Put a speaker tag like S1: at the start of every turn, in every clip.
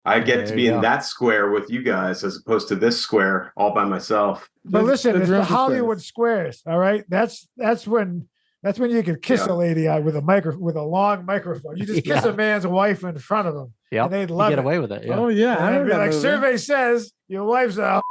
S1: I get to be in that square with you guys as opposed to this square all by myself.
S2: But listen, it's the Hollywood squares. All right, that's when you can kiss a lady with a long microphone. You just kiss a man's wife in front of them, and they'd love
S3: get away with it. Yeah.
S4: Oh yeah,
S2: and I'd be like, survey says your wife's a.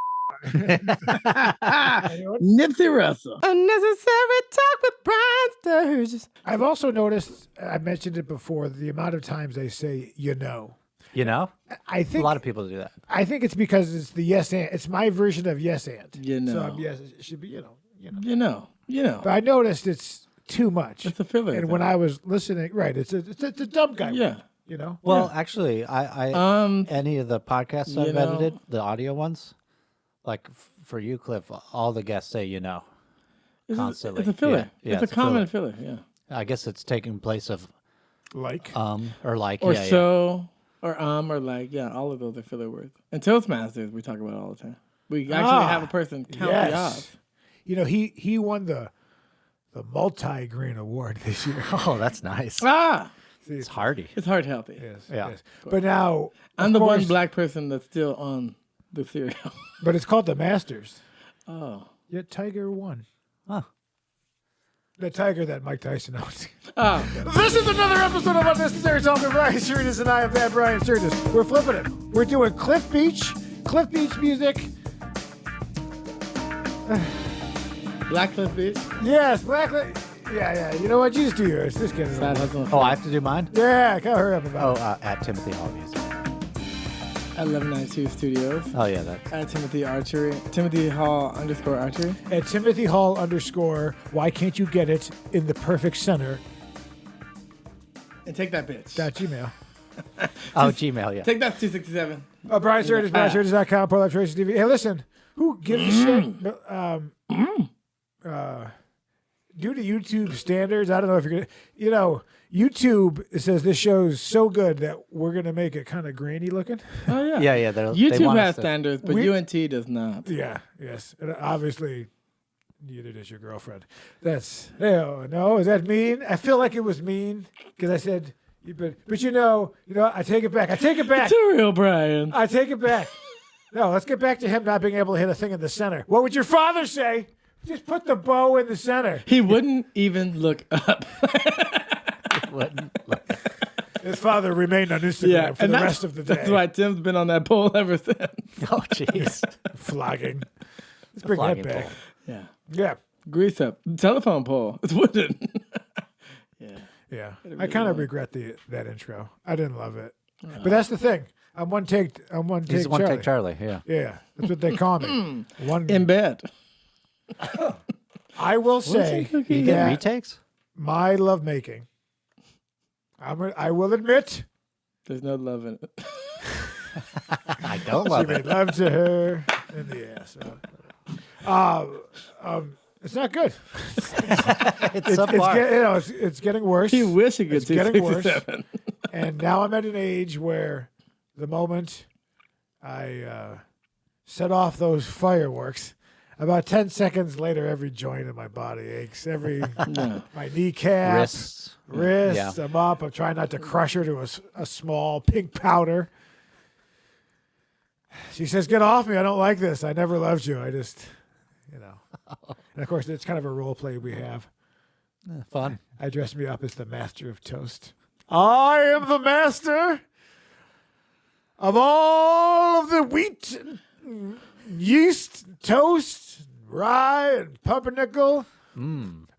S4: Nipsey Russell.
S5: Unnecessary talk with Brian Sturges.
S2: I've also noticed, I mentioned it before, the amount of times they say, you know.
S3: You know?
S2: I think
S3: a lot of people do that.
S2: I think it's because it's the yes and. It's my version of yes and.
S4: You know.
S2: So yes, it should be, you know.
S4: You know.
S2: But I noticed it's too much.
S4: It's a filler.
S2: And when I was listening, right, it's a dumb guy.
S4: Yeah.
S2: Word, you know?
S3: Well, actually, I any of the podcasts I've edited, the audio ones, like for you, Cliff, all the guests say, you know, constantly.
S4: It's a filler.
S3: Yeah,
S4: it's a common filler. Yeah.
S3: I guess it's taking place of
S2: like,
S3: or like,
S4: or so, or like, all of those are filler words. And Toastmasters, we talk about it all the time. We actually have a person count the odds.
S2: You know, he won the multi-grain award this year.
S3: Oh, that's nice.
S4: See,
S3: it's hearty.
S4: It's heart healthy.
S2: Yes. But now
S4: I'm the one black person that's still on the cereal.
S2: But it's called the Masters.
S4: Oh.
S2: Yet Tiger won.
S3: Huh.
S2: The tiger that Mike Tyson owns. This is another episode of Unnecessary Talk with Brian Sturges, and I am Bad Brian Sturges. We're flipping it. We're doing Cliff Beach music.
S4: Black Cliff Beach?
S2: Yes, Black Cliff. Yeah. You know what? You just do yours. Just get it.
S3: Oh, I have to do mine?
S2: Yeah, come hurry up about
S3: it. At Timothy Hall Music.
S4: At 1192 Studios.
S3: Oh, yeah. That's...
S4: At Timothy Archery. Timothy Hall _ Archery.
S2: At Timothy Hall _ why can't you get it in the perfect center?
S4: And take that bitch.
S2: Gmail.
S3: Gmail, yeah.
S4: Take that 267.
S2: Brian Sturges, BrianSturges.com, Pro Life Choices TV. Hey, listen, who gives a shit? Due to YouTube standards, I don't know if you're going to, YouTube says this show's so good that we're going to make it kind of grainy looking.
S4: Oh, yeah.
S3: Yeah.
S4: YouTube has standards, but UNT does not.
S2: Yeah, yes. And obviously, neither does your girlfriend. No, is that mean? I feel like it was mean because I said, but I take it back.
S4: It's a real Brian.
S2: I take it back. No, let's get back to him not being able to hit a thing in the center. What would your father say? Just put the bow in the center.
S4: He wouldn't even look up.
S2: His father remained on Instagram for the rest of the day.
S4: That's why Tim's been on that pole ever since.
S3: Oh, jeez.
S2: Flogging. Let's bring that back.
S4: Pole.
S2: Yeah.
S4: Grease up. Telephone pole. It's wooden.
S2: Yeah. I kind of regret that intro. I didn't love it. But that's the thing. I'm one take
S3: He's
S2: Charlie.
S3: One take Charlie, yeah.
S2: Yeah. That's what they call me.
S4: In bed.
S2: I will say
S3: you get retakes?
S2: My lovemaking. I will admit.
S4: There's no love in it.
S3: I don't love
S2: it. She made love to her in the ass. It's not good. It's getting worse.
S4: He wish he could.
S2: It's getting worse. And now I'm at an age where the moment I set off those fireworks, about 10 seconds later, every joint in my body aches. My kneecap, wrists. Yeah. I'm up. I'm trying not to crush her to a small pink powder. She says, "Get off me! I don't like this. I never loved you. I just, And of course, it's kind of a role play we have.
S3: Fun.
S2: I dress me up as the master of toast. I am the master of all of the wheat, yeast, toast, rye, and pumpernickel.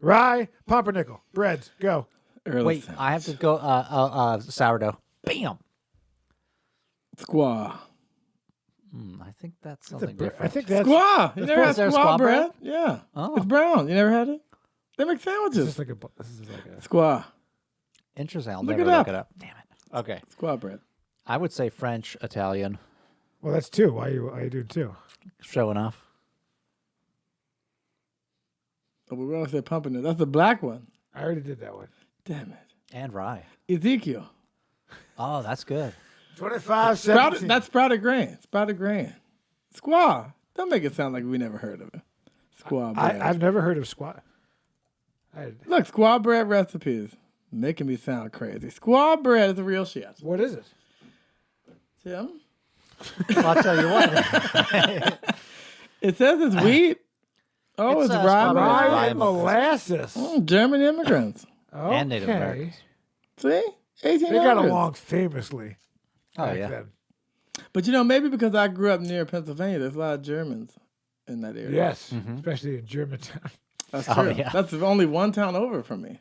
S2: Rye, pumpernickel, breads, go.
S3: Wait, I have to go sourdough. Bam.
S4: Squaw.
S3: I think that's something different.
S2: I think that's
S4: squaw. You never had squaw bread? Yeah.
S3: Oh.
S4: It's brown. You never had it? They make sandwiches.
S2: This is like a
S4: squaw.
S3: Interesting. I'll
S4: look
S3: never look it up. Damn it. Okay.
S4: Squaw bread.
S3: I would say French, Italian.
S2: Well, that's two. Why are you doing two?
S3: Showing off.
S4: Oh, we always said pumping. That's the black one.
S2: I already did that one.
S4: Damn it.
S3: And rye.
S4: Ezekiel.
S3: Oh, that's good.
S2: 25-17.
S4: That's sprouted grain. Sprouted grain. Squaw. Don't make it sound like we never heard of it. Squaw bread.
S2: I've never heard of squaw.
S4: Look, squaw bread recipes. Making me sound crazy. Squaw bread is the real shit.
S2: What is it?
S4: Tim?
S3: Well, I'll tell you what.
S4: It says it's wheat. Oh, it's rye.
S2: Rye and molasses.
S4: German immigrants.
S2: Okay.
S3: And Native Americans.
S4: See? 1800s.
S2: They got along famously.
S3: Oh,
S2: back
S3: yeah.
S2: then.
S4: But maybe because I grew up near Pennsylvania, there's a lot of Germans in that area.
S2: Yes, especially in Germantown.
S4: That's
S3: Oh,
S4: true.
S3: yeah.
S4: That's only one town over from me.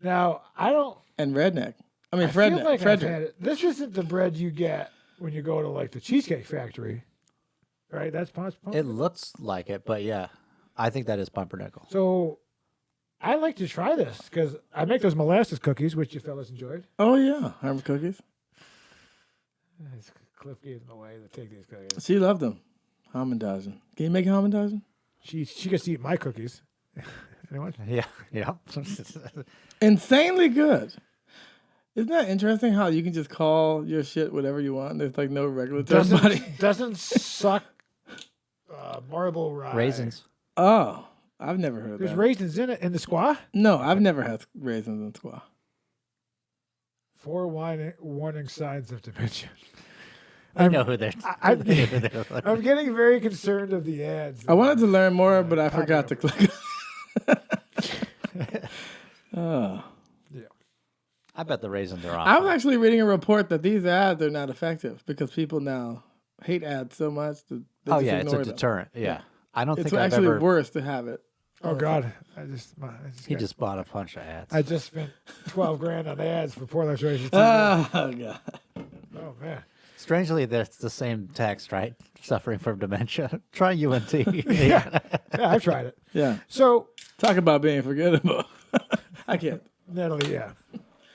S2: Now, I don't.
S4: And Redneck. I mean,
S2: I feel like I've
S4: Frederick.
S2: had it. This isn't the bread you get when you go to like the Cheesecake Factory, right? That's pumpernickel.
S3: It looks like it, but yeah, I think that is pumpernickel.
S2: So, I like to try this because I make those molasses cookies, which you fellas enjoyed.
S4: Oh, yeah. Herman cookies.
S2: Cliff gave them away to take these cookies.
S4: She loved them. Hamandagen. Can you make Hamandagen?
S2: She gets to eat my cookies. Anyone?
S3: Yeah, yeah.
S4: Insanely good. Isn't that interesting how you can just call your shit whatever you want? There's like no regulatory body.
S2: Doesn't suck marble rye.
S3: Raisins.
S4: Oh, I've never heard of
S2: There's
S4: that.
S2: raisins in it in the squaw.
S4: No, I've never had raisins in squaw.
S2: 4 warning signs of dementia.
S3: I know who they're.
S2: I'm getting very concerned of the ads.
S4: I wanted to learn more, but I forgot to click. Oh.
S3: I bet the raisins are off.
S4: I was actually reading a report that these ads are not effective because people now hate ads so much that they
S3: Oh
S4: just
S3: yeah, it's a
S4: ignore them.
S3: deterrent. Yeah, I don't
S4: It's
S3: think I've
S4: actually
S3: ever.
S4: worse to have it.
S2: Oh God!
S3: He just bought a bunch of ads.
S2: I just spent $12,000 on ads for Poor Restoration.
S4: Oh God!
S2: Oh man!
S3: Strangely, that's the same text, right? Suffering from dementia. Try UNT.
S2: Yeah, I've tried it.
S4: Yeah.
S2: So
S4: Talk about being forgettable. I can't.
S2: Natalie, yeah.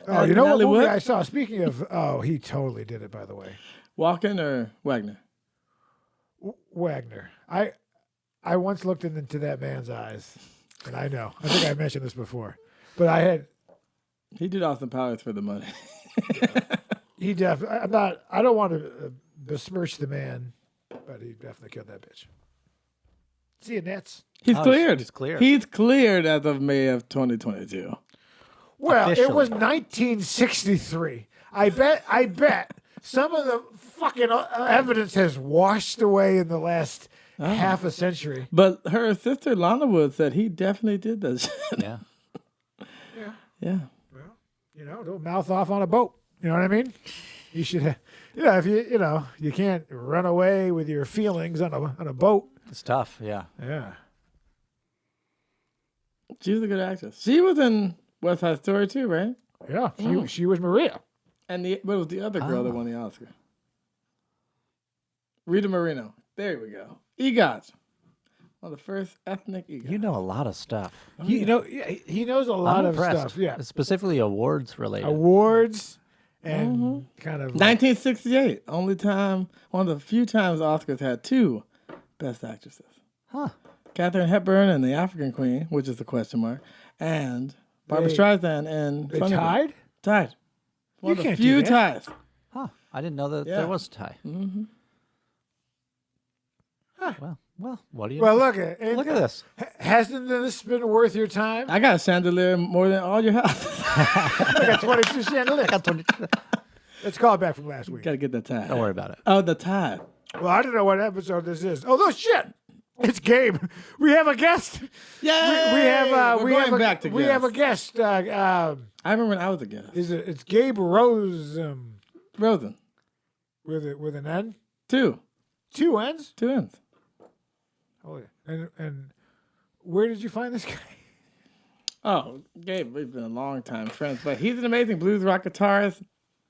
S2: Oh, you know
S4: Natalie
S2: what movie
S4: what?
S2: I saw? Speaking of, he totally did it. By the way,
S4: Walken or Wagner?
S2: Wagner. I once looked into that man's eyes, and I think I mentioned this before, but
S4: He did Austin Powers for the money.
S2: he definitely. I don't want to besmirch the man, but he definitely killed that bitch. See you, Nets.
S4: He's
S3: Oh,
S4: cleared.
S3: he's cleared.
S4: He's cleared as of May of 2022.
S2: Well, it
S3: Officially.
S2: was 1963. I bet some of the fucking evidence has washed away in the last half a century.
S4: But her sister Lana Wood said he definitely did that shit.
S3: Yeah.
S4: Yeah.
S2: Well, don't mouth off on a boat. You know what I mean? You should, if you can't run away with your feelings on a boat.
S3: It's tough. Yeah.
S2: Yeah.
S4: She was a good actress. She was in West Side Story too, right?
S2: Yeah. She was Maria.
S4: And what was the other girl that won the Oscar? Rita Moreno. There we go. EGOT. One of the first ethnic EGOT.
S3: You know a lot of stuff.
S2: He knows a lot
S3: I'm
S2: of
S3: impressed.
S2: stuff. Yeah.
S3: Specifically awards related.
S2: Awards and kind of
S4: 1968. Only time, one of the few times Oscars had 2 Best Actresses.
S3: Huh.
S4: Katharine Hepburn and the African Queen, which is a question mark, and Barbara
S2: They-
S4: Streisand and
S2: they
S4: Funny Girl.
S2: tied.
S4: Tied. One of the
S2: can't do
S4: few
S2: that.
S4: ties.
S3: Huh. I didn't know that
S4: Yeah.
S3: there was a tie.
S4: Mm-hmm.
S3: Well, what do you
S2: Well, look at
S3: look at this.
S2: Hasn't this been worth your time?
S4: I got a chandelier more than all your houses.
S2: I got 22 chandeliers. Let's call it back from last week.
S4: Got to get the tie.
S3: Don't worry about it.
S4: Oh, the tie.
S2: Well, I don't know what episode this is. Oh, no shit! It's Gabe. We have a guest.
S4: Yay!
S2: We have
S4: We're
S2: we
S4: going
S2: have a,
S4: back to
S2: we have a
S4: guests.
S2: guest.
S4: I remember when I was a guest.
S2: It's Gabe Rosenn
S4: Rosen.
S2: with an N,
S4: 2.
S2: 2 N's.
S4: 2 N's.
S2: Oh yeah. And where did you find this guy?
S4: Oh, Gabe, we've been a long time friends, but he's an amazing blues rock guitarist.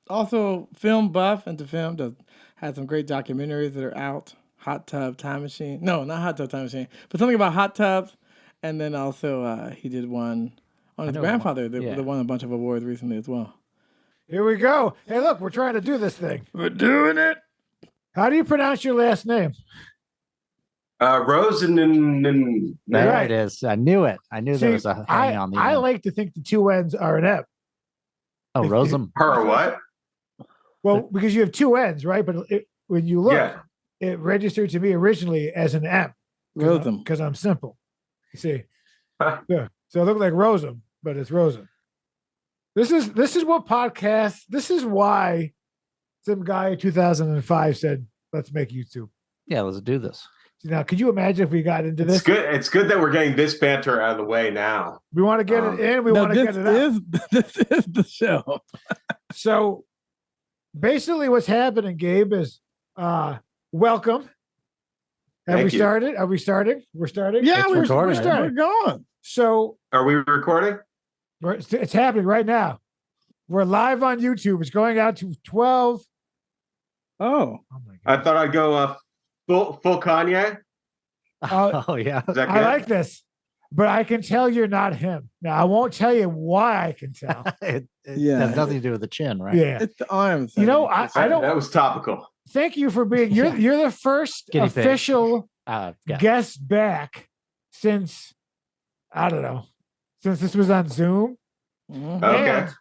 S4: Also, film buff into film. Has some great documentaries that are out. Hot Tub Time Machine. No, not Hot Tub Time Machine, but something about hot tubs. And then also he did one on his
S3: know
S4: grandfather
S3: one. Yeah.
S4: that won a bunch of awards recently as well.
S2: Here we go. Hey, look, we're trying to do this thing.
S4: We're doing it.
S2: How do you pronounce your last name?
S1: Rosen and
S3: There
S2: Right.
S3: it is. I knew it. I knew there was a hang on the
S2: I
S3: end.
S2: like to think the 2 N's are an M.
S3: Oh, Rosem.
S1: her what?
S2: Well, because you have 2 N's, right? But when you look,
S1: Yeah.
S2: it registered to me originally as an M.
S4: Rosen.
S2: Because I'm simple. You see?
S1: Huh.
S2: Yeah. So it looked like Rosen, but it's Rosen. This is what podcasts, this is why some guy in 2005 said, "Let's make YouTube."
S3: Yeah, let's do this.
S2: Now, could you imagine if we got into this?
S1: It's good. It's good that we're getting this banter out of the way now.
S2: We want to get it in. We want to get it out.
S4: This is the show.
S2: So basically what's happening, Gabe, is welcome. Have we started? Are we starting? We're starting?
S4: Yeah, we're
S3: recording.
S4: starting. We're going.
S2: So
S1: Are we recording?
S2: it's happening right now. We're live on YouTube. It's going out to 12.
S4: Oh.
S2: My
S1: I
S2: God.
S1: thought I'd go full Kanye.
S3: Oh yeah.
S1: Is that good?
S2: I like this, but I can tell you're not him. Now, I won't tell you why I can tell.
S3: it
S4: Yeah.
S3: has nothing to do with the chin, right?
S2: Yeah.
S4: It's the arms.
S2: You know, I don't.
S1: That was topical.
S2: Thank you for being. You're the first
S3: Guinea pig.
S2: official
S3: Yeah.
S2: guest back since I don't know, since this was on Zoom.
S4: Mhm.
S1: Okay.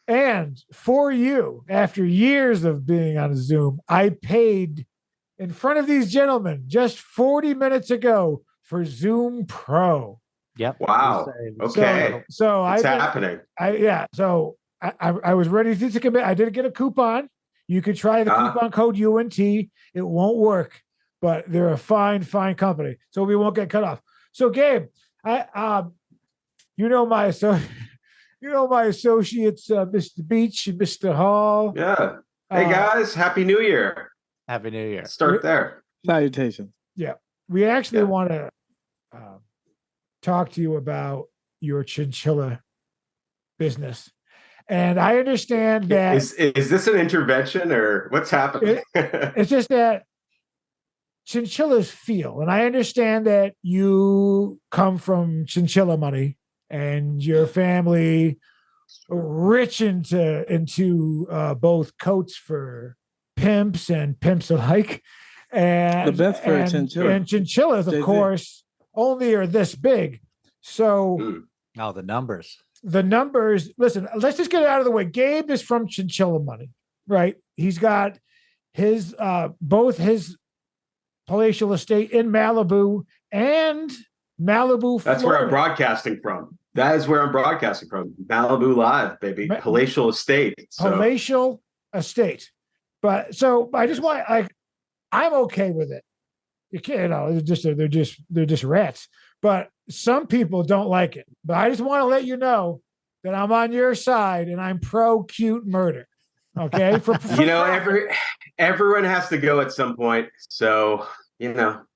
S2: And for you, after years of being on Zoom, I paid in front of these gentlemen just 40 minutes ago for Zoom Pro.
S3: Yep.
S1: Wow. Okay.
S2: So
S1: It's happening.
S2: So I was ready to commit. I did get a coupon. You could try the coupon code UNT. It won't work, but they're a fine company, so we won't get cut off. So Gabe, you know my associates, Mr. Beach and Mr. Hall.
S1: Yeah. Hey guys, Happy New Year.
S3: Happy New Year.
S1: Start there.
S4: Salutations.
S2: We actually want to talk to you about your chinchilla business. And I understand that
S1: Is this an intervention or what's happening?
S2: it's just that chinchillas feel, and I understand that you come from chinchilla money and your family rich into both coats for pimps and pimps alike. And
S4: The best for a chinchilla.
S2: And chinchillas, of
S4: Jay-Z.
S2: course, only are this big. So
S3: Oh, the numbers.
S2: the numbers, listen, let's just get it out of the way. Gabe is from chinchilla money, right? He's got his both his palatial estate in Malibu and Malibu,
S1: That's where I'm
S2: Florida.
S1: broadcasting from. That is where I'm broadcasting from. Malibu Live, baby. Palatial Estate. So.
S2: Palatial estate. But so I just want, I'm okay with it. You can't, they're just rats. But some people don't like it. But I just want to let you know that I'm on your side and I'm pro cute murder. Okay.
S1: Everyone has to go at some point. So,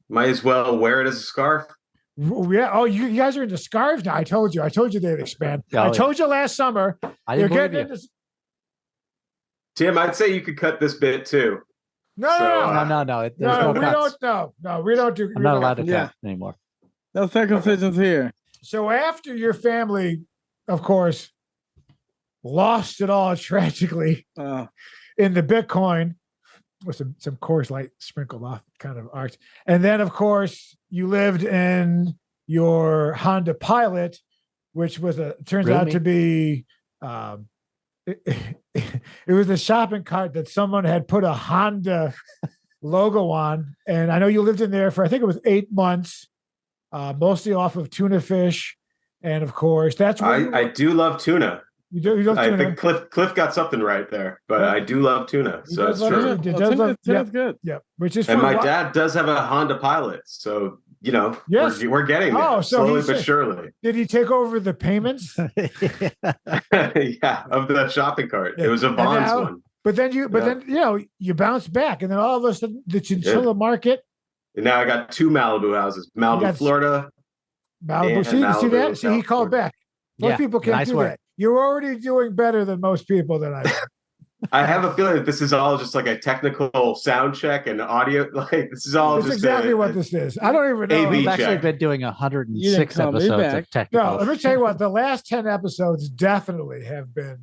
S1: might as well wear it as a scarf.
S2: Yeah. Oh, you guys are into scarves now. I told you they'd expand.
S3: Oh,
S2: I told you last summer.
S3: I didn't
S2: You're
S3: believe you.
S2: into.
S1: Tim, I'd say you could cut this bit too.
S2: No.
S3: No. There's no
S2: we
S3: cuts.
S2: don't. No, we don't do.
S3: I'm not allowed to
S4: Yeah.
S3: cut anymore.
S4: No circumcisions here.
S2: So after your family, of course, lost it all tragically in the Bitcoin with some Coors Light sprinkled off kind of art. And then, of course, you lived in your Honda Pilot, which turns out to be, it was a shopping cart that someone had put a Honda logo on. And I know you lived in there for, I think it was 8 months, mostly off of tuna fish. And of course, that's where
S1: I do love tuna.
S2: you love
S1: I
S2: tuna.
S1: think Cliff got something right there, but I do love tuna.
S2: He
S1: So
S2: does
S1: it's
S2: love
S1: true.
S2: tuna. It does love-
S4: Tuna's good.
S2: Yeah, which is
S1: And
S2: fun.
S1: my dad does have a Honda Pilot. So,
S2: Yes.
S1: we're getting there.
S2: Oh, so
S1: slowly
S2: he's-
S1: but surely.
S2: Did he take over the payments?
S1: Yeah, of the shopping cart. It was a
S2: And
S1: Vons
S2: now-
S1: one.
S2: But then you bounce back, and then all of a sudden the chinchilla market,
S1: And now I got 2 Malibu houses. Malibu,
S2: got-
S1: Florida.
S2: Malibu.
S1: And
S2: See, you see
S1: Malibu,
S2: that? See, he
S1: South
S2: called
S1: Florida.
S2: back. Most
S3: Yeah,
S2: people can't
S3: nice
S2: do
S3: work.
S2: that. You're already doing better than most people that I know.
S1: I have a feeling that this is all just like a technical sound check and audio. Like this is all
S2: That's
S1: just
S2: exactly what this is. I don't even know.
S1: AV
S3: We've
S1: check.
S3: actually been doing
S4: You didn't
S3: 106
S4: call me
S3: episodes
S4: back.
S3: of technical.
S2: No, let me tell you what. The last 10 episodes definitely have been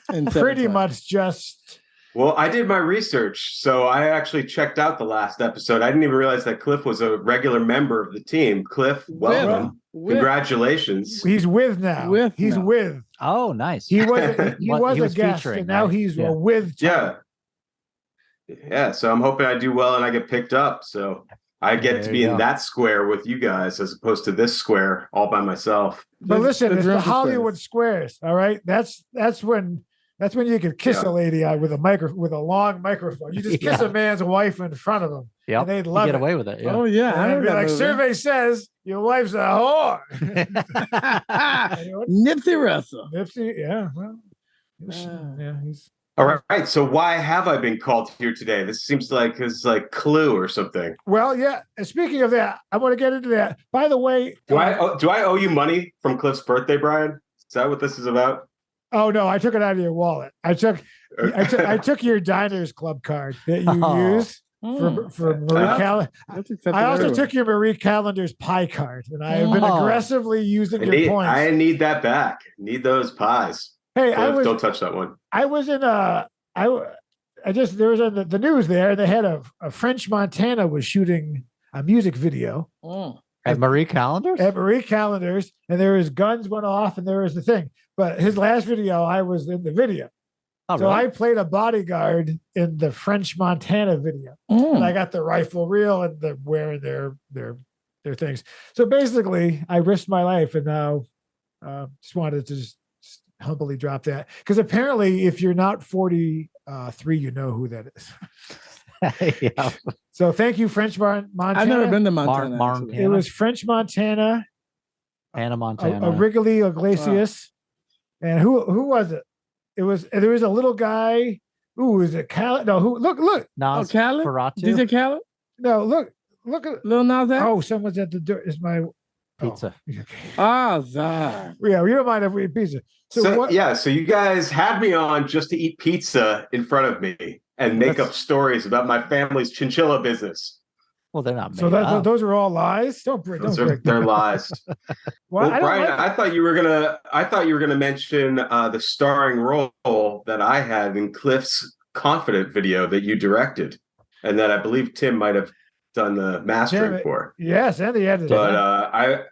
S4: And
S2: pretty
S4: sabotage.
S2: much just.
S1: Well, I did my research, so I actually checked out the last episode. I didn't even realize that Cliff was a regular member of the team. Cliff, welcome. Congratulations.
S2: He's with now. He's
S4: now.
S2: with.
S3: Oh, nice.
S2: He was he
S3: What
S2: was
S3: he
S2: a
S3: was
S2: guest,
S3: featuring,
S2: and now
S3: right?
S2: he's
S3: Yeah.
S2: a with.
S1: Yeah. Yeah, so I'm hoping I do well and I get picked up. So I get
S3: There
S1: to be
S3: you
S1: in
S3: go.
S1: that square with you guys as opposed to this square all by myself.
S2: But listen,
S4: The
S2: it's the
S4: dreams are
S2: Hollywood squares. All right, that's when That's when you could kiss a lady with a long microphone. You just kiss a man's wife in front of them.
S3: Yep.
S2: And they'd love
S3: get
S2: it.
S3: away with it. Yeah.
S4: Oh yeah,
S2: And I'd be like, survey says your wife's a whore.
S4: Nipsey Russell.
S2: Nipsey, yeah. Well, he's
S1: all right. So why have I been called here today? This seems like his Clue or something.
S2: Well, yeah. And speaking of that, I want to get into that. By the way,
S1: do I owe you money from Cliff's birthday, Brian? Is that what this is about?
S2: Oh no, I took it out of your wallet. I took your Diners Club card that you use for Marie Callender's. I also took your Marie Callender's pie card, and I have been aggressively using your points.
S1: I need that back. Need those pies.
S2: Hey,
S1: don't touch that one.
S2: I was in there was the news there. They had a French Montana was shooting a music video
S3: at Marie Callender's.
S2: At Marie Callender's, and there was guns went off, and there was the thing. But his last video, I was in the video. Oh, so really? I played a bodyguard in the French Montana video, and I got the rifle reel and the wearing their things. So basically, I risked my life, and now just wanted to just humbly drop that, because apparently, if you're not 43, you know who that is.
S3: Yeah.
S2: So thank you, French Montana.
S4: I've never been to Montana.
S2: It was French Montana,
S3: Anna Montana,
S2: Wrigley Iglesias, and who was it? There was a little guy. Ooh, is it Khaled? No, who? Look.
S4: Nas Khaled? DJ Khaled?
S2: No, look at
S4: Lil Nas X?
S2: Oh, someone's at the door. Is my
S3: pizza?
S2: Yeah, you don't mind if we eat pizza. So
S1: you guys had me on just to eat pizza in front of me and make up stories about my family's chinchilla business.
S3: Well, they're not.
S2: Those are all lies.
S1: They're lies. Well, Brian, I thought you were gonna mention the starring role that I had in Cliff's Confident video that you directed, and that I believe Tim might have done the mastering for.
S2: Yes, and the editing.
S1: But
S3: I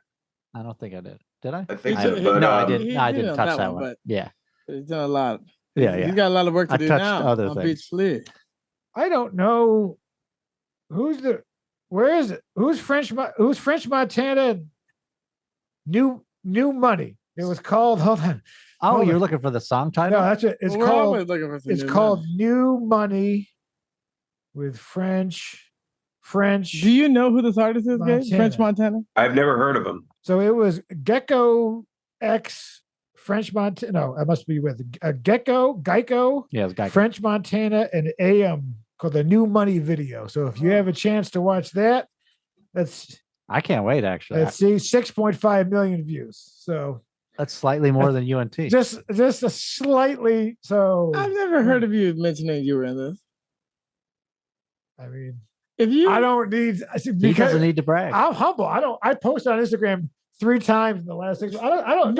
S3: don't think I did. Did I?
S1: I think
S3: so. No, I didn't. I didn't touch that one. Yeah,
S4: he's done a lot.
S3: Yeah,
S4: he's got a lot of work to do now.
S3: Other
S4: on
S3: things.
S4: Beach Flea.
S2: I don't know where is it? Who's French Montana? New Money. It was called. Hold on.
S3: Oh, you're looking for the song title?
S2: No, that's it. It's called New Money with French.
S4: Do you know who this artist is, Gabe? French Montana?
S1: I've never heard of him.
S2: So it was Gecko X French Montana. No, I must be with Geico.
S3: Yeah, it's Geico.
S2: French Montana and AM called the New Money video. So if you have a chance to watch that,
S3: I can't wait. Actually,
S2: let's see, 6.5 million views. So
S3: that's slightly more than UNT.
S2: Just a slightly. So
S4: I've never heard of you mentioning you were in this.
S2: I mean,
S3: I don't need. He doesn't need to brag.
S2: I'm humble. I post on Instagram 3 times in the last 6 months. I don't.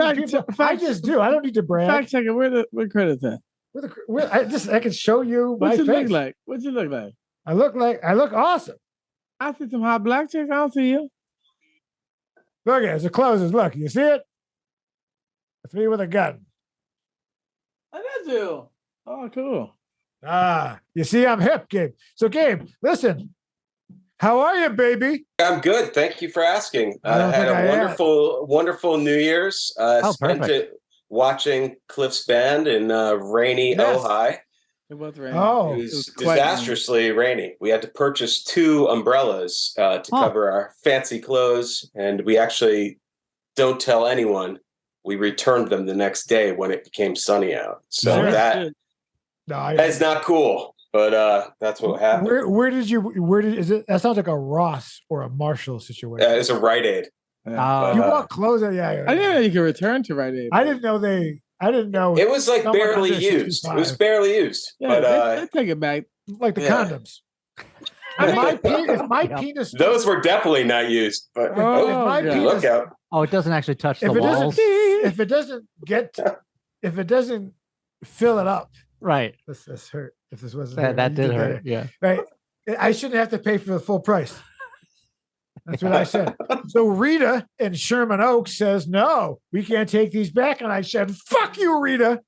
S2: I just do. I don't need to brag.
S4: Fact check it. Where credit's at?
S2: I can show you my face.
S4: Look like? What you look like?
S2: I look awesome.
S4: I see some hot black chicks. I don't see you.
S2: Look at it. It closes. Look, you see it? It's me with a gun.
S4: I got you. Oh, cool.
S2: You see, I'm hip, Gabe. So, Gabe, listen. How are you, baby?
S1: I'm good. Thank you for asking. I had a wonderful New Year's. Spent it watching Cliff's band in rainy Ojai.
S4: It was rainy.
S2: Oh,
S1: it was disastrously rainy. We had to purchase 2 umbrellas to cover our fancy clothes, and we actually don't tell anyone. We returned them the next day when it became sunny out. So that's not cool. But that's what happened.
S2: Is it? That sounds like a Ross or a Marshall situation.
S1: It's a RiteAid.
S2: You bought clothes.
S4: I didn't know you could return to RiteAid.
S2: I didn't know.
S1: It was like barely used. It was barely used.
S4: Yeah,
S1: but
S4: they take it back.
S2: Like the condoms. If my penis.
S1: Those were definitely not used. But look out.
S3: Oh, it doesn't actually touch the walls.
S2: If it doesn't fill it up.
S3: Right.
S2: This hurt. If this wasn't
S3: that did hurt. Yeah.
S2: Right. I shouldn't have to pay for the full price. That's what I said. So Rita in Sherman Oaks says, no, we can't take these back. And I said, fuck you, Rita.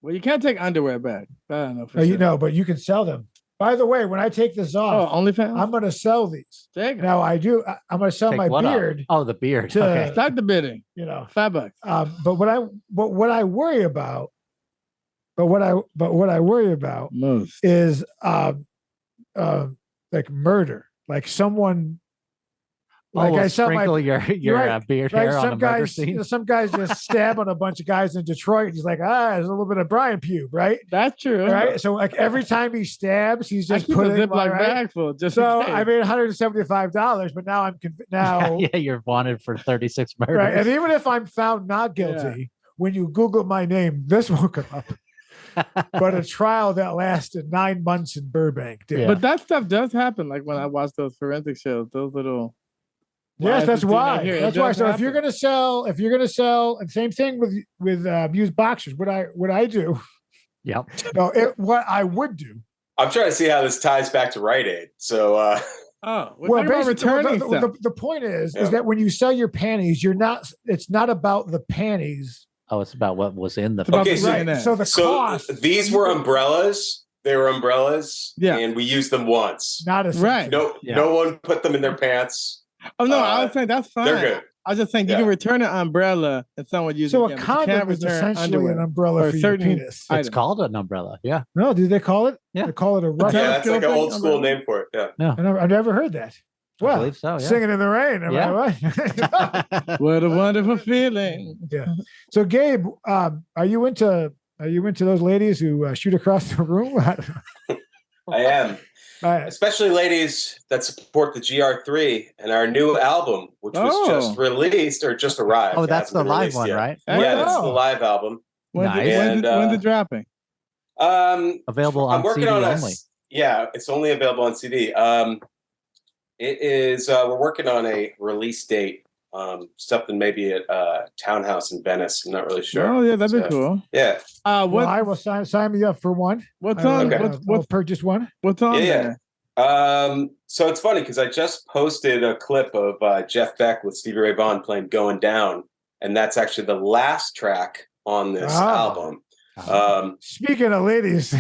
S4: Well, you can't take underwear back. I don't know.
S2: You know, but you can sell them. By the way, when I take this off,
S4: OnlyFans?
S2: I'm going to sell these. Now I do. I'm going to sell my beard.
S3: Oh, the beard.
S4: Start the bidding.
S2: $5.
S4: But
S2: But what I worry about But what I worry about is like murder, like someone. Like I saw
S3: sprinkle your
S2: right,
S3: beard
S2: right,
S3: hair on a murder scene.
S2: Some guys just stabbing a bunch of guys in Detroit. He's like, there's a little bit of Brian pube, right?
S4: That's true.
S2: Right. So like every time he stabs, he's just
S4: putting a Ziploc bag full. Just
S2: so I made $175, but now I'm now.
S3: Yeah, you're wanted for 36 murders.
S2: Right, and even if I'm found not guilty, when you Google my name, this won't come up. But a trial that lasted 9 months in Burbank did.
S4: Yeah. But that stuff does happen. Like when I watch those forensic shows, those little.
S2: Yes, that's why. That's why. So if you're gonna sell, and same thing with used boxers, what I do?
S3: Yep.
S2: No, what I would do.
S1: I'm trying to see how this ties back to RiteAid. So.
S2: Well, basically, the point is that when you sell your panties, it's not about the panties.
S3: Oh, it's about what was in the.
S1: Okay,
S2: so the cost.
S1: These were umbrellas. They were umbrellas. Yeah, and we used them once.
S2: Not
S4: right.
S1: No one put them in their pants.
S4: Oh no, I was saying that's fine.
S1: They're good.
S4: I was just saying you can return an umbrella and someone uses it.
S2: So a condom is essentially an umbrella for your penis.
S3: It's called an umbrella. Yeah.
S2: No, did they call it?
S3: Yeah.
S2: They call it a rubber.
S1: Yeah, that's like an old school name for it. Yeah.
S3: No.
S2: I've never heard that. Well,
S3: I believe so, yeah.
S2: Singing in the rain. Am I right?
S4: What a wonderful feeling.
S2: Yeah. So Gabe, are you into those ladies who shoot across the room?
S1: I am. Especially ladies that support the GR3 and our new album, which was just released or just arrived.
S3: Oh, that's the live one, right?
S1: Yeah, that's the live album.
S4: When's it dropping?
S3: Available on CD only.
S1: Yeah, it's only available on CD. It is. We're working on a release date. Something maybe at Townhouse in Venice. I'm not really sure.
S4: Oh yeah, that'd be cool.
S1: Yeah.
S2: Well, I will sign me up for one.
S4: What's on?
S2: I'll purchase one.
S4: What's on there?
S1: So it's funny because I just posted a clip of Jeff Beck with Stevie Ray Vaughan playing "Going Down," and that's actually the last track on this album.
S2: Speaking of ladies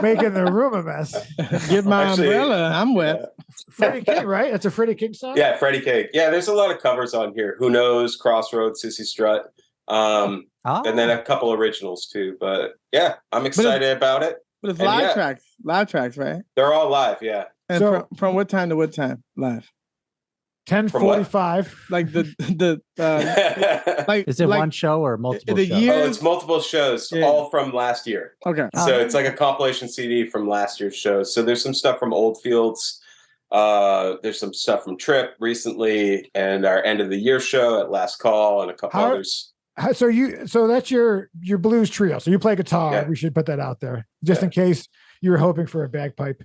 S2: making the room a mess,
S4: get my umbrella. I'm wet.
S2: Freddie King, right? That's a Freddie King song.
S1: Yeah, Freddie King. Yeah, there's a lot of covers on here. Who Knows, Crossroads, Sissy Strut, and then a couple originals too. But yeah, I'm excited about it.
S4: But it's live tracks, right?
S1: They're all live, yeah.
S4: And so, from what time to what time live?
S2: 10:45.
S4: Like like
S3: is it one show or multiple shows?
S1: It's multiple shows, all from last year.
S4: Okay.
S1: So it's like a compilation CD from last year's shows. So there's some stuff from Oldfields. There's some stuff from Trip recently, and our end of the year show at Last Call, and a couple others.
S2: So that's your blues trio. So you play guitar. Yeah. We should put that out there just in case you were hoping for a bagpipe.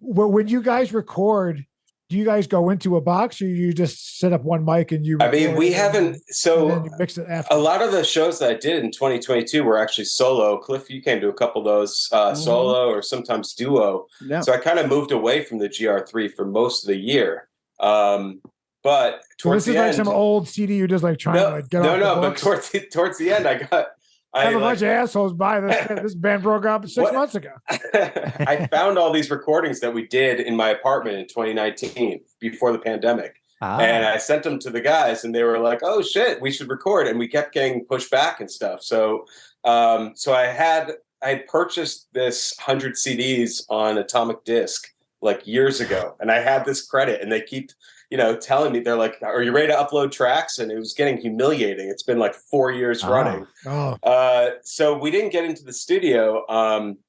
S2: When you guys record, do you guys go into a box, or you just set up one mic and you?
S1: I mean, we haven't. So
S2: you mix it after.
S1: A lot of the shows that I did in 2022 were actually solo. Cliff, you came to a couple of those solo or sometimes duo. Yeah. So I kind of moved away from the GR3 for most of the year. But towards
S2: this is like some old CD you're just like trying to get off the books.
S1: But towards the end, I
S2: have a bunch of assholes buy this. This band broke up 6 months ago.
S1: I found all these recordings that we did in my apartment in 2019 before the pandemic. And I sent them to the guys, and they were like, "Oh shit, we should record." And we kept getting pushed back and stuff. So I had purchased this 100 CDs on Atomic Disc like years ago, and I had this credit, and they keep telling me, they're like, "Are you ready to upload tracks?" And it was getting humiliating. It's been like 4 years running. So we didn't get into the studio,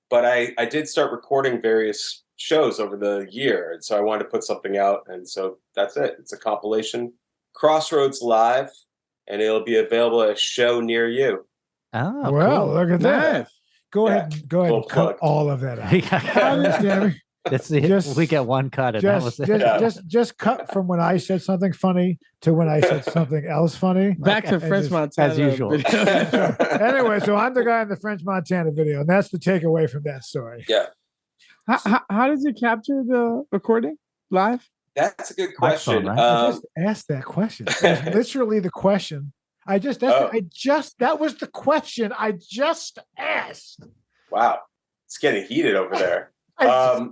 S1: but I did start recording various shows over the year. And so I wanted to put something out. And so that's it. It's a compilation, Crossroads Live, and it'll be available at a show near you.
S2: Oh, well, cool. Look at that. Go ahead and cut all of that out.
S3: We get one cut, and that was it.
S2: Just cut from when I said something funny to when I said something else funny.
S4: Back to French Montana
S3: as usual.
S2: Anyway, so I'm the guy in the French Montana video, and that's the takeaway from that story.
S1: Yeah.
S4: How did you capture the recording live?
S1: That's a good question.
S2: Right? I just asked that question. That's literally the question. That was the question I just asked.
S1: Wow, it's getting heated over there.
S2: It was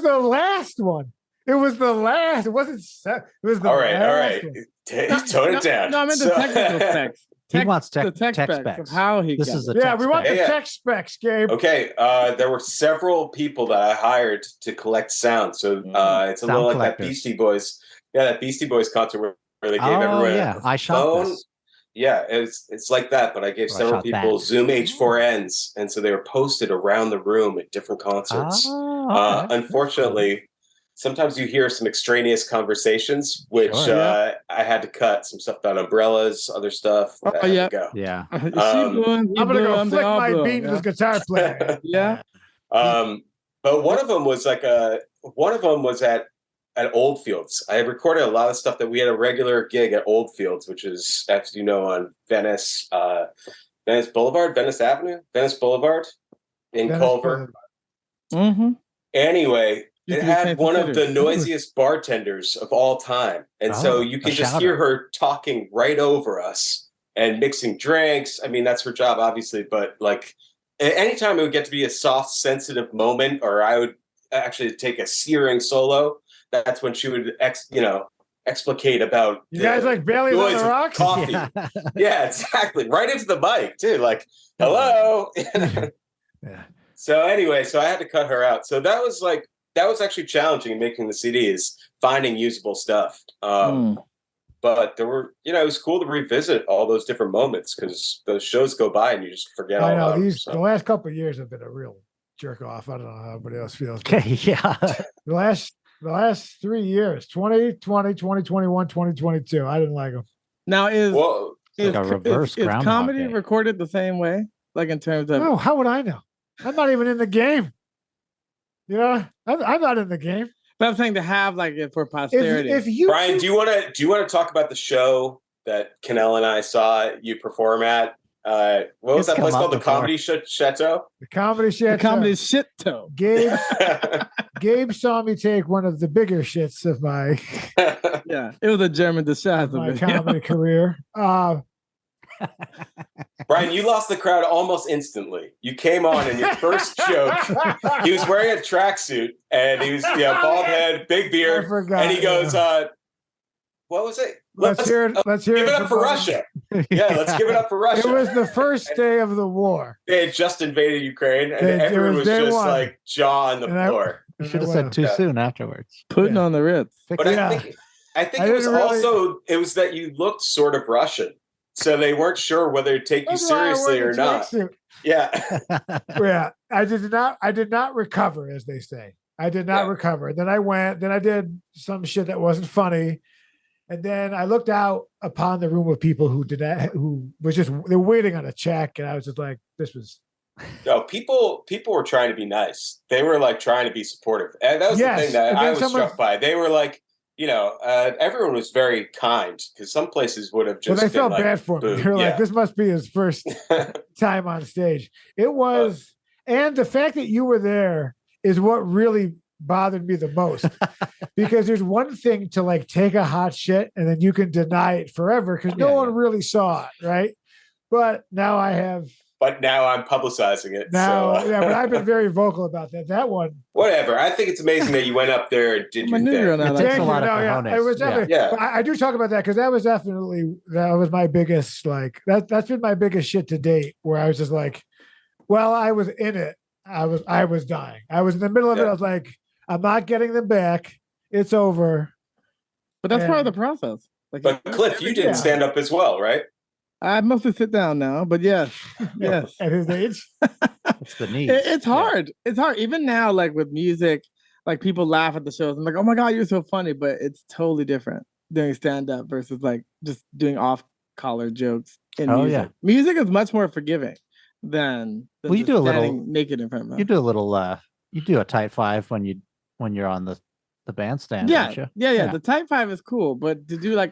S2: the last one. It was the last. It wasn't. It was the
S1: all right.
S2: last
S1: All right. Tone it down.
S4: No, I'm into technical specs.
S3: He wants
S4: the
S3: tech
S4: specs
S3: specs.
S4: of how he
S3: This
S4: got
S3: is
S4: it.
S3: the
S2: Yeah,
S3: tech
S2: we want the
S3: specs.
S2: tech specs, Gabe.
S1: Okay, there were several people that I hired to collect sound. So it's a
S3: Sound
S1: little like
S3: collectors.
S1: that Beastie Boys. Yeah, that Beastie Boys concert where they gave everyone a
S3: I shot
S1: phone.
S3: this.
S1: Yeah, it's like that, but I gave
S3: Or I
S1: several
S3: shot
S1: people
S3: that.
S1: Zoom H4Ns, and so they were posted around the room at different concerts.
S3: Oh, okay.
S1: Unfortunately, sometimes you hear some extraneous conversations, which
S3: Sure.
S1: I had to cut. Some stuff about umbrellas, other stuff.
S4: Oh,
S1: I had
S4: yeah.
S1: to go.
S3: Yeah.
S4: She blew him.
S2: I'm gonna go flick my bean to this guitar player.
S4: Yeah.
S1: But one of them was at Oldfields. I had recorded a lot of stuff that we had a regular gig at Oldfields, which is, as you know, on Venice Boulevard, Venice Avenue, Venice Boulevard in Culver.
S4: Mm-hmm.
S1: Anyway,
S4: Used
S1: it
S4: to be
S1: had
S4: fancy
S1: one of the
S4: theaters.
S1: noisiest bartenders of all time. And so you can just hear her talking right over us and mixing drinks. I mean, that's her job, obviously, but like anytime it would get to be a soft, sensitive moment, or I would actually take a searing solo, that's when she would explicate about
S2: You guys like Bailey's on the Rocks?
S1: Coffee. Yeah, exactly. Right into the mic too. Like, hello.
S2: Yeah.
S1: So anyway, I had to cut her out. So that was actually challenging in making the CD, is finding usable stuff. But there were, it was cool to revisit all those different moments, because those shows go by and you just forget all about them.
S2: The last couple of years have been a real jerk off. I don't know how everybody else feels.
S3: Okay, yeah.
S2: The last 3 years, 2020, 2021, 2022, I didn't like them.
S4: Now is
S3: a reverse Groundhog
S4: comedy
S3: Day.
S4: recorded the same way? Like in terms of
S2: Oh, how would I know? I'm not even in the game. I'm not in the game.
S4: But I'm saying to have like it for posterity.
S2: If you
S1: Brian, do you want to talk about the show that Canel and I saw you perform at? What was that place called? The Comedy Chateau?
S2: The Comedy Chateau.
S4: The Comedy Chateau.
S2: Gabe saw me take one of the bigger shits of my
S4: Yeah, it was a German disguise
S2: my comedy career.
S1: Brian, you lost the crowd almost instantly. You came on and your first joke, he was wearing a tracksuit and he was bald head, big beard, and he goes, what was it?
S2: Let's hear it. Let's hear
S1: give it up for Russia. Yeah, let's give it up for Russia.
S2: It was the first day of the war.
S1: They had just invaded Ukraine, and everyone was just like jaw on the floor.
S3: You should have said too soon afterwards.
S4: Putting on the Ritz.
S1: But I think it was also that you looked sort of Russian, so they weren't sure whether to take you seriously or not. Yeah,
S2: yeah. I did not recover, as they say. I did not recover. Then I did some shit that wasn't funny. And then I looked out upon the room of people who they're waiting on a check. And I was just like, this was.
S1: No, people were trying to be nice. They were like trying to be supportive. And that was the thing that I was struck by. They were like, everyone was very kind, because some places would have just.
S2: Well, they felt
S1: like,
S2: bad for me. They were like, this must be his first time on stage. It was. And the fact that you were there is what really bothered me the most, because there's one thing to like take a hot shit and then you can deny it forever because no one really saw it, right? But now I'm
S1: publicizing it.
S2: Now,
S1: so.
S2: But I've been very vocal about that. That one,
S1: whatever. I think it's amazing that you went up there and did your thing.
S3: It takes a lot of cojones.
S2: It was definitely. I do talk about that because that was my biggest that's been my biggest shit to date. Where I was just like, well, I was in it. I was dying. I was in the middle of it. I was like, I'm not getting them back. It's over.
S4: But that's part of the process.
S1: But Cliff, you didn't stand up as well, right?
S4: I mostly sit down now, but yes.
S2: At his age,
S3: it's the knees.
S4: It's hard. It's hard. Even now, like with music, like people laugh at the shows. I'm like, oh my God, you're so funny. But it's totally different doing stand up versus like just doing off collar jokes in music. Yeah. Music is much more forgiving than
S3: you do a little
S4: naked in front of them.
S3: You do a little you do a tight five when you're on the bandstand. Don't you?
S4: Yeah. The tight five is cool, but to do like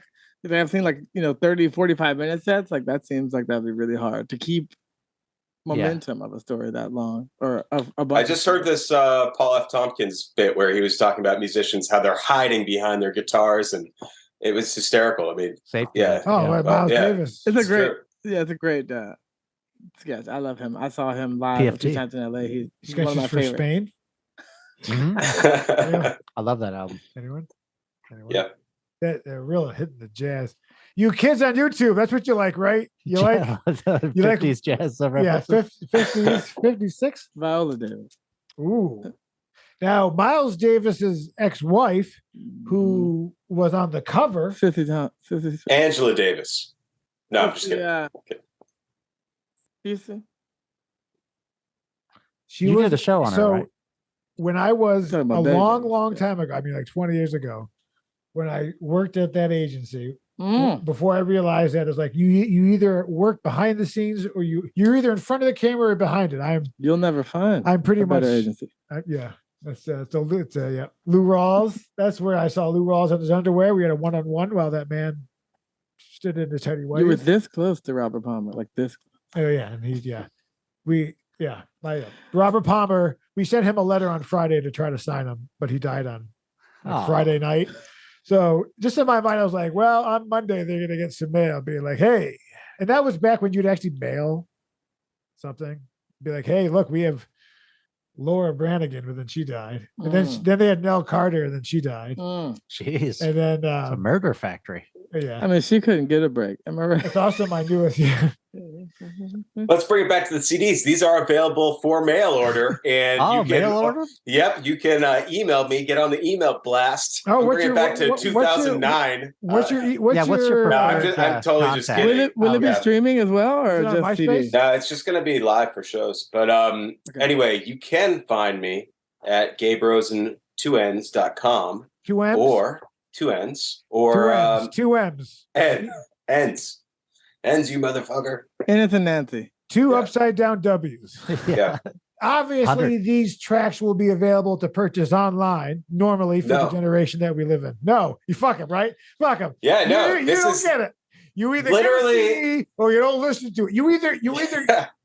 S4: I've seen 30, 45 minute sets, like that seems like that'd be really hard to keep momentum of a story that long or of a bunch.
S1: I just heard this Paul F. Tompkins bit where he was talking about musicians, how they're hiding behind their guitars, and it was hysterical. I mean,
S2: Miles Davis.
S4: It's a great sketch. I love him. I saw him live a few times in LA. He's one of my favorites.
S2: Spain.
S3: Mm-hmm. I love that album.
S2: Anyone?
S1: Yeah.
S2: They're real hitting the jazz. You kids on YouTube, that's what you like, right? You like
S3: the
S2: you like
S3: 50s jazz.
S2: yeah, 50s, 56.
S4: Viola Davis.
S2: Ooh. Now, Miles Davis's ex-wife, who was on the cover,
S1: Angela Davis. No, I'm just kidding.
S4: Yeah. Houston.
S2: She was
S3: did a show on her, right?
S2: When I was a
S4: Talking about
S2: long time ago, I mean, like 20 years ago, when I worked at that agency, before I realized that, it's like you either work behind the scenes or you're either in front of the camera or behind it.
S4: You'll never find.
S2: I'm pretty much
S4: agency.
S2: Yeah. That's yeah. Lou Rawls. That's where I saw Lou Rawls in his underwear. We had a one-on-one while that man stood in his teddy white.
S4: You were this close to Robert Palmer, like this.
S2: Oh yeah, and Robert Palmer. We sent him a letter on Friday to try to sign him, but he died on Friday night. So just in my mind, I was like, well, on Monday they're gonna get some mail, being like, hey, and that was back when you'd actually mail something, be like, hey, look, we have Laura Branigan, but then she died. And then they had Nell Carter, and then she died.
S3: Jeez.
S2: And then
S3: it's a murder factory.
S2: Yeah.
S4: I mean, she couldn't get a break. Am I right?
S2: It's also my newest. Yeah.
S1: Let's bring it back to the CDs. These are available for mail order, and you can
S3: mail order.
S1: Yep, you can email me. Get on the email blast. Bring it back to 2009.
S2: What's your
S1: I'm totally just kidding.
S4: Will it be streaming as well, or just CD?
S1: No, it's just going to be live for shows. But anyway, you can find me at GabeRosenn2ends.com.
S2: 2 M's?
S1: Or 2 N's. Or
S2: 2 M's.
S1: Ends, you motherfucker.
S4: And it's a Nancy.
S2: 2 upside down W's.
S1: Yeah.
S2: Obviously, these tracks will be available to purchase online normally for the generation that we live in. No, you fuck them, right? Fuck them.
S1: Yeah, no.
S2: You don't get it. You either
S1: literally
S2: get a CD or you don't listen to it. You either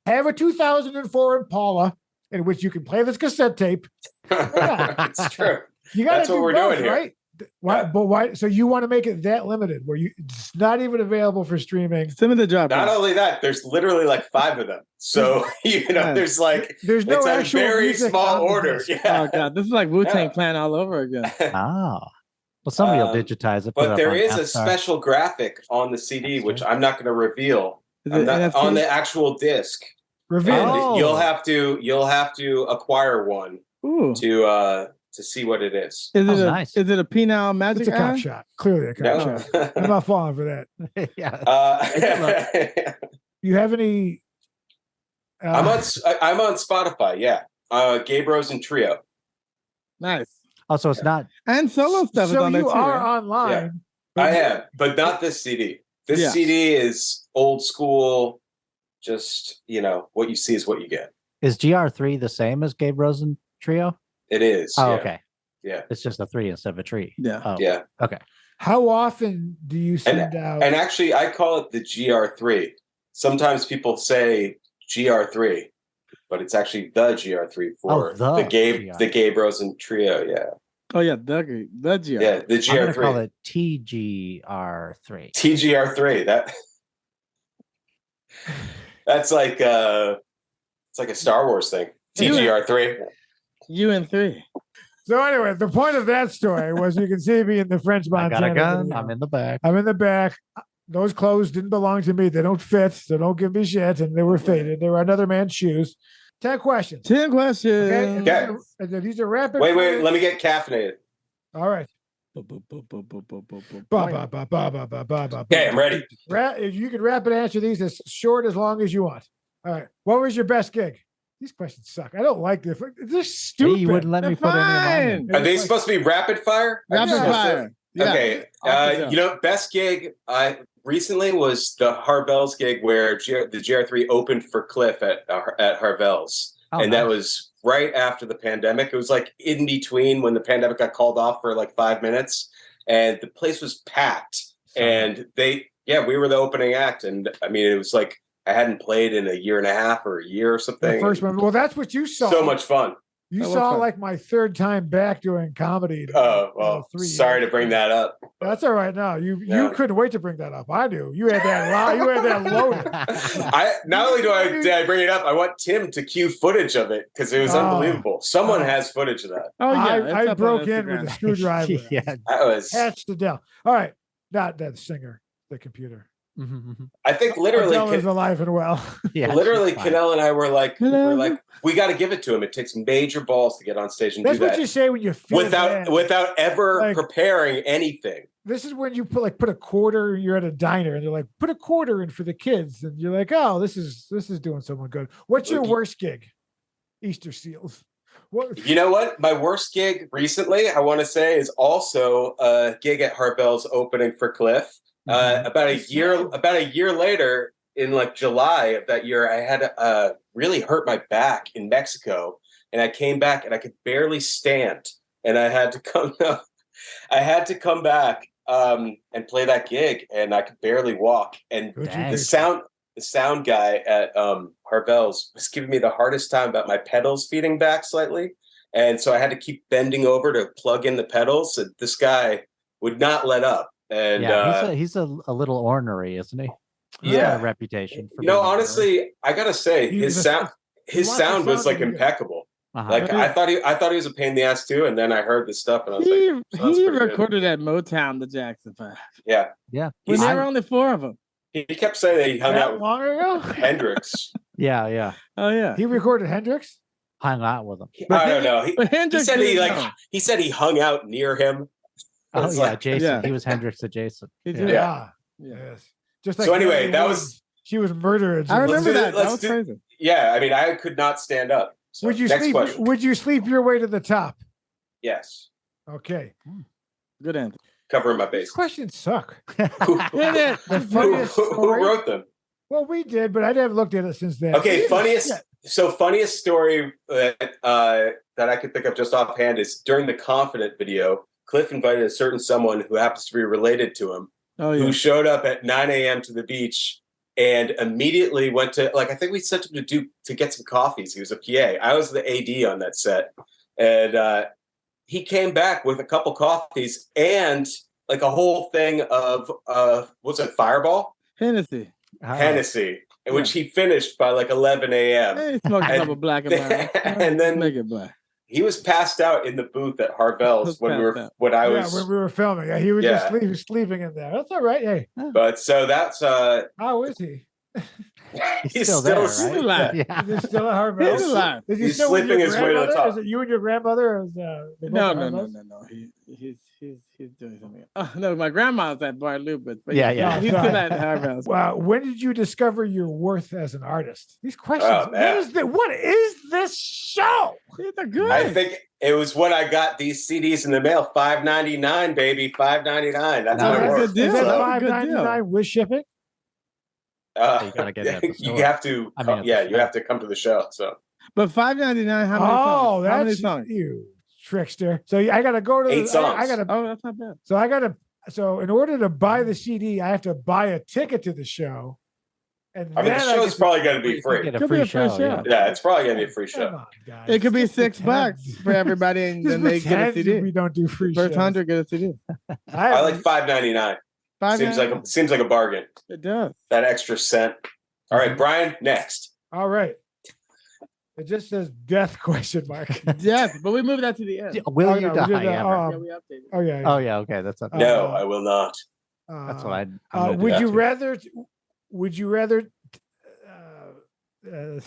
S2: have a 2004 Impala in which you can play this cassette tape. Yeah.
S1: It's true.
S2: You got
S1: That's what we're doing here.
S2: Right? Why,
S1: Yeah.
S2: But why? So you want to make it that limited where it's not even available for streaming?
S4: Some of the drop.
S1: Not only that, there's literally like 5 of them. So there's no it's
S2: actual
S1: a very
S2: music
S1: small
S2: on the
S1: order.
S2: disc.
S1: Yeah.
S4: Oh god, this is like Wu-Tang Clan all over again.
S3: Well, somebody will digitize it.
S1: But there is a special graphic on the CD, which I'm not going to reveal. On the actual disc.
S2: Reveal.
S1: You'll have to acquire one to see what it is.
S4: Is it
S3: nice?
S4: Is it a penile magic?
S2: It's a cop shot. Clearly a cop shot. I'm not falling for that.
S3: Yeah.
S2: You have any?
S1: I'm on Spotify. Yeah, Gabe Rosenn Trio.
S4: Nice.
S3: Oh, so it's not
S4: and solo stuff.
S2: So
S4: is on
S2: you
S4: there too,
S2: are
S4: right?
S2: online.
S1: Yeah. I am, but not this CD. This CD is old school. Just what you see is what you get.
S3: Is GR3 the same as Gabe Rosenn Trio?
S1: It is.
S3: Oh,
S1: yeah.
S3: okay.
S1: Yeah.
S3: It's just a 3 instead of a tree.
S4: Yeah.
S3: Oh.
S1: Yeah.
S3: Okay.
S2: How often do you send out?
S1: And actually, I call it the GR3. Sometimes people say GR3, but it's actually the GR3 for the Gabe Rosenn Trio. Yeah.
S4: Oh yeah, the GR.
S1: Yeah, the GR3.
S3: I'm gonna call it TGR3.
S1: TGR3. That's like it's like a Star Wars thing. TGR3.
S4: UNT.
S2: So anyway, the point of that story was you can see me in the French Montana.
S3: I got a gun.
S2: video.
S3: I'm in the back.
S2: I'm in the back. Those clothes didn't belong to me. They don't fit. So don't give me shit. And they were faded. They were another man's shoes. 10 questions.
S4: 10 questions.
S2: Okay. These are rapid.
S1: Wait. Let me get caffeinated.
S2: All right.
S1: Okay, I'm ready.
S2: You can rapid answer these as short as long as you want. All right. What was your best gig? These questions suck. I don't like this. They're stupid.
S3: Hey, you wouldn't let me put any of mine.
S1: Are they supposed to be rapid fire?
S4: Rapid fire. Yeah.
S1: Okay. Best gig recently was the Harvell's gig where the GR3 opened for Cliff at Harvell's. That was right after the pandemic. It was like in between when the pandemic got called off for like 5 minutes, and the place was packed. And we were the opening act. And I mean, it was like I hadn't played in a year and a half or a year or something.
S2: The first one. Well, that's what you saw.
S1: So much fun.
S2: You saw like my third time back doing comedy.
S1: Oh, well, sorry to bring that up.
S2: That's all right. No, you couldn't wait to bring that up. I knew you had that. You had that loaded.
S1: Not only did I bring it up, I want Tim to cue footage of it because it was unbelievable. Someone has footage of that.
S2: Oh yeah, I broke in with a screwdriver.
S1: That was
S2: hatched to death. All right, not that singer. the computer.
S1: I think literally,
S2: is alive and well.
S3: Yeah,
S1: literally, Kanell and I were like, we got to give it to him. It takes major balls to get on stage and
S2: That's
S1: do that.
S2: what you say when you feel
S1: without ever preparing anything.
S2: This is when you put a quarter. You're at a diner and they're like, put a quarter in for the kids, and you're like, oh, this is doing someone good. What's your worst gig? Easter seals. What?
S1: You know what? My worst gig recently, I want to say, is also a gig at Harvell's opening for Cliff. About a year later, in like July of that year, I had really hurt my back in Mexico, and I came back and I could barely stand, and I had to come. I had to come back and play that gig, and I could barely walk. And the sound guy at Harvell's was giving me the hardest time about my pedals feeding back slightly, and so I had to keep bending over to plug in the pedals. And this guy would not let up. And
S3: he's a little ornery, isn't he? He's got a reputation for
S1: honestly, I gotta say his sound was like impeccable. Like I thought he was a pain in the ass too, and then I heard the stuff and I was
S4: he recorded at Motown, the Jackson 5.
S1: Yeah.
S4: When there were only 4 of them.
S1: He kept saying that he hung out
S2: long ago.
S1: Hendrix.
S3: Yeah.
S4: Oh yeah.
S2: He recorded Hendrix.
S3: Hung out with him.
S1: I don't know. He said he hung out near him.
S3: Oh yeah, Jason. Yeah. He was Hendrix adjacent.
S2: Yes. Just like
S1: so. Anyway,
S2: she was murdered.
S4: I remember that. That was crazy.
S1: Yeah, I mean, I could not stand up. So,
S2: would you sleep your way to the top?
S1: Yes.
S2: Okay.
S4: Good answer.
S1: Covering my base.
S2: These questions suck.
S1: Who wrote them?
S2: Well, we did, but I never looked at it since then.
S1: Okay, funniest story that I could think of just offhand is during the Confident video. Cliff invited a certain someone who happens to be related to him, who showed up at 9 a.m. to the beach and immediately went to, I think we sent him to get some coffees. He was a PA. I was the AD on that set. And he came back with a couple coffees and like a whole thing of, what's it, Fireball?
S4: Hennessy.
S1: Which he finished by like 11 a.m.
S4: He smoked a couple black
S1: and then
S4: make it black.
S1: He was passed out in the booth at Harvell's when we were filming.
S2: Yeah, he was just sleeping in there. That's all right. Hey,
S1: but so that's
S2: how is he?
S3: He's still there, right?
S4: Alive.
S3: Yeah.
S2: Is he still at Harvell's?
S4: He's alive.
S2: Is he
S1: He's
S2: still
S1: sleeping his way to the top.
S2: Is it you and your grandmother? Or is,
S4: no. He's doing something. Oh no, my grandma's at Bar Lupus. But
S3: yeah.
S4: He's still at Harvell's.
S2: Wow. When did you discover your worth as an artist? These questions. What is this show?
S4: They're good.
S1: I think it was when I got these CDs in the mail. $5.99, baby. $5.99. That's how it works.
S2: Is that $5.99 with shipping?
S3: You gotta get that.
S1: You have to. You have to come to the show. So,
S4: but $5.99. How many songs?
S2: You trickster. So I got to go to
S1: 8 songs.
S4: That's not bad.
S2: So in order to buy the CD, I have to buy a ticket to the show. And
S1: the show's probably going to be free.
S3: Get a free show.
S1: Yeah, it's probably going to be a free show.
S2: Come on, guys.
S4: It could be $6 for everybody, and then they get a CD.
S2: We don't do free
S4: First
S2: shows.
S4: 100 get a CD.
S1: I like $5.99. Seems like a bargain.
S4: It does.
S1: That extra cent. All right, Brian, next.
S2: All right. It just says death ?
S4: Death, but we moved that to the end.
S3: Will you die ever?
S4: We updated.
S2: Oh yeah.
S3: Oh yeah. Okay, that's okay.
S1: No, I will not.
S3: That's what
S2: would you rather? Would you rather?
S1: Oh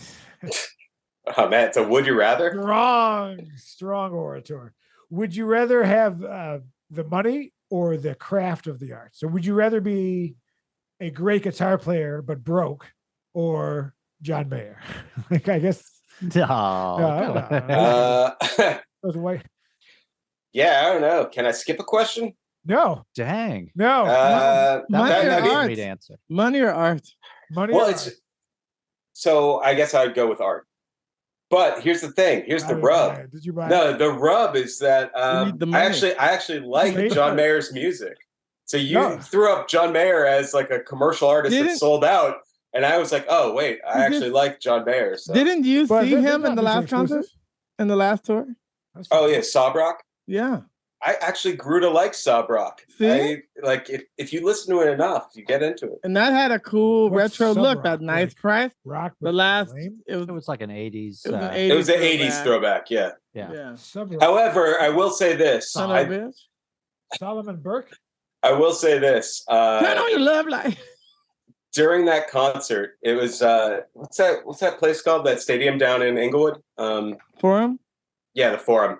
S1: man, it's a would you rather?
S2: Strong orator. Would you rather have the money or the craft of the art? So would you rather be a great guitar player but broke, or John Mayer? I guess.
S3: No.
S1: Yeah, I don't know. Can I skip a question?
S2: No.
S3: Dang.
S2: No.
S4: Money or art?
S3: Answer.
S4: Money or art?
S2: Money.
S1: Well,
S2: or
S1: it's art? So I guess I'd go with art. But here's the thing. Here's the rub.
S2: Did you buy
S1: it? The rub is that I actually like John Mayer's music. So you threw up John Mayer as like a commercial artist that sold out. And I was like, oh, wait, I actually like John Mayer. So.
S4: Didn't you see him in the last concert? In the last tour?
S1: Oh, yeah, Sob Rock?
S4: Yeah.
S1: I actually grew to like Sob Rock.
S4: See?
S1: If you listen to it enough, you get into it.
S4: And that had a cool retro look, that nice price.
S2: Rock.
S4: The last,
S3: it was like an 80s.
S1: It was an 80s throwback, yeah.
S3: Yeah.
S1: However, I will say this.
S2: Solomon Burke?
S1: I will say this.
S4: Turn on your love light.
S1: During that concert, it was what's that place called? That stadium down in Inglewood?
S4: Forum?
S1: Yeah, the Forum.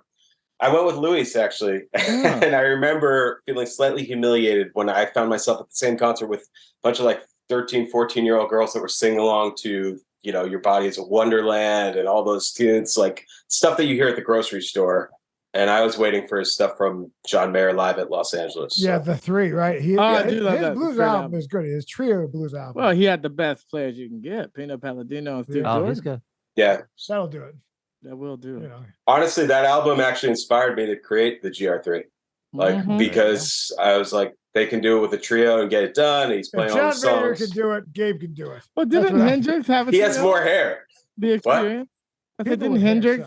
S1: I went with Luis actually, and I remember feeling slightly humiliated when I found myself at the same concert with a bunch of like 13, 14-year-old girls that were singing along to, you know, Your Body is a Wonderland and all those tunes, like stuff that you hear at the grocery store. And I was waiting for his stuff from John Mayer live at Los Angeles.
S2: Yeah, the three, right?
S4: I do love
S2: his
S4: that.
S2: blues album is good. His trio blues album.
S4: Well, he had the best players you can get. Pino Palladino and Steve Jordan.
S3: Oh, he's good.
S1: Yeah.
S2: That'll do it.
S4: That will do it.
S2: You know.
S1: Honestly, that album actually inspired me to create the GR3. Like, because I was like, they can do it with a trio and get it done. He's playing all the songs.
S2: John Mayer can do it. Gabe can do it.
S4: Well, didn't Hendrix have a
S1: He has more hair.
S4: The experience?
S1: What?
S4: I said, didn't Hendrix?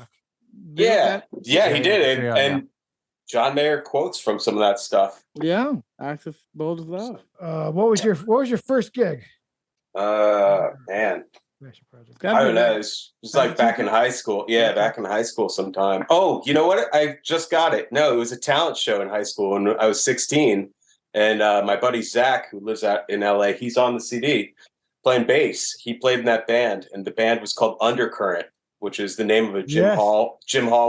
S1: Yeah, he did. And John Mayer quotes from some of that stuff.
S4: Yeah, Access Bold as Love.
S2: What was your first gig?
S1: Man. I don't know. It's like back in high school. Yeah, back in high school sometime. Oh, you know what? I just got it. No, it was a talent show in high school when I was 16. And my buddy Zach, who lives out in LA, he's on the CD playing bass. He played in that band, and the band was called Undercurrent, which is the name of a Jim Hall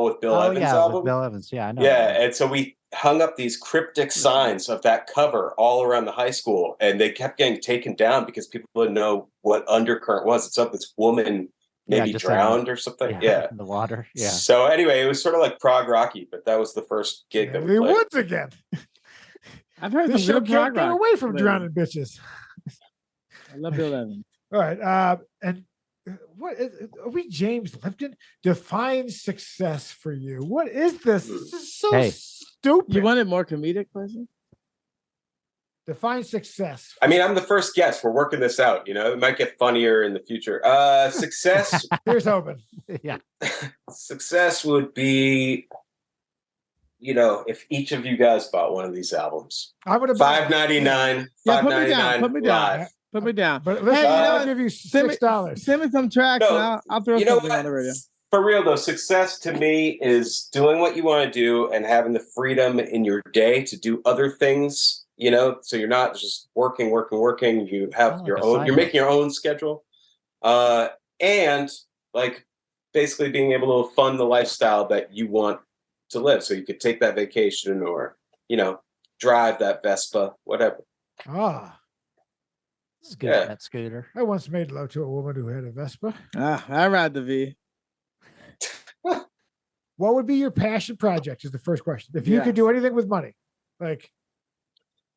S1: with Bill Evans album.
S3: With Bill Evans. Yeah, I know.
S1: Yeah, and so we hung up these cryptic signs of that cover all around the high school, and they kept getting taken down because people didn't know what Undercurrent was. It's of this woman maybe drowned or something. Yeah,
S3: in the water. Yeah.
S1: So anyway, it was sort of like prog rocky, but that was the first gig that we played.
S2: Once again.
S4: I've heard
S2: this
S4: some
S2: show can't get away from drowning bitches.
S4: I love Bill Evans.
S2: All right, and what are we? James Lipton, define success for you. What is this? This is so stupid.
S4: You wanted more comedic question?
S2: Define success.
S1: I mean, I'm the first guest. We're working this out. You know, it might get funnier in the future. Success.
S2: Here's hoping.
S3: Yeah.
S1: Success would be, you know, if each of you guys bought one of these albums.
S2: I would have
S1: $5.99. $5.99.
S4: Put me down. Put me down.
S2: But listen, I'll give you $6.
S4: Send me some tracks and I'll throw something on the radio.
S1: For real though, success to me is doing what you want to do and having the freedom in your day to do other things, you know, so you're not just working. You have your own, you're making your own schedule. And like basically being able to fund the lifestyle that you want to live. So you could take that vacation or, you know, drive that Vespa, whatever.
S3: It's good, that scooter.
S2: I once made love to a woman who had a Vespa.
S4: I ride the V.
S2: What would be your passion project is the first question. If you could do anything with money, like.